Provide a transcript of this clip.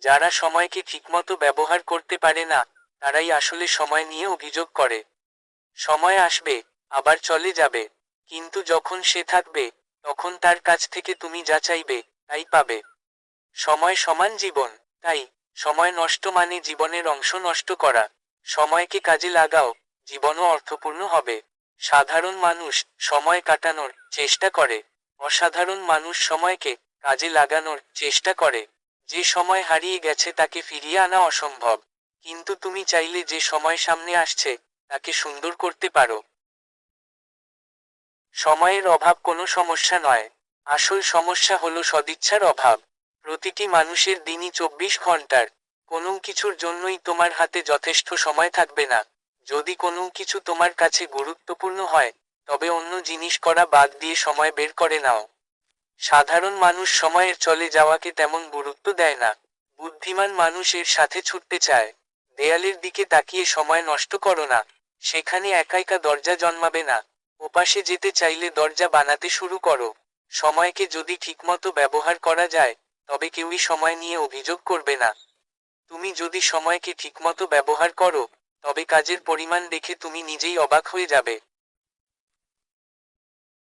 যারা সময়কে ঠিকমতো ব্যবহার করতে পারে না, তারাই আসলে সময় নিয়ে অভিযোগ করে। সময় আসবে, আবার চলে যাবে, কিন্তু যখন সে থাকবে, তখন তার কাছ থেকে তুমি যা চাইবে, তাই পাবে। সময় সমান জীবন। তাই, সময় নষ্ট মানে জীবনের অংশ নষ্ট করা। সময়কে কাজে লাগাও, জীবনও অর্থপূর্ণ হবে। সাধারণ মানুষ সময় কাটানোর চেষ্টা করে, অসাধারণ মানুষ সময়কে কাজে লাগানোর চেষ্টা করে। যে সময় হারিয়ে গেছে তাকে ফিরিয়ে আনা অসম্ভব, কিন্তু তুমি চাইলে যে সময় সামনে আসছে, তাকে সুন্দর করতে পারো। সময়ের অভাব কোনো সমস্যা নয়। আসল সমস্যা হলো সদিচ্ছার অভাব। প্রতিটি মানুষের দিনই 24 ঘন্টার। কোনো কিছুর জন্যই তোমার হাতে যথেষ্ট সময় থাকবে না। যদি কোনো কিছু তোমার কাছে গুরুত্বপূর্ণ হয়, তবে অন্য জিনিস করা বাদ দিয়ে সময় বের করে নাও। সাধারণ মানুষ সময়ের চলে যাওয়াকে তেমন গুরুত্ব দেয় না। বুদ্ধিমান মানুষ এর সাথে ছুটতে চায়। দেয়ালের দিকে তাকিয়ে সময় নষ্ট করো না। সেখানে একা একা দরজা জন্মাবে না। ওপাশে যেতে চাইলে দরজা বানাতে শুরু করো। সময়কে যদি ঠিকমতো ব্যবহার করা যায়, তবে কেউই সময় নিয়ে অভিযোগ করবে না। তুমি যদি সময়কে ঠিকমতো ব্যবহার করো, তবে কাজের পরিমাণ দেখে তুমি নিজেই অবাক হয়ে যাবে।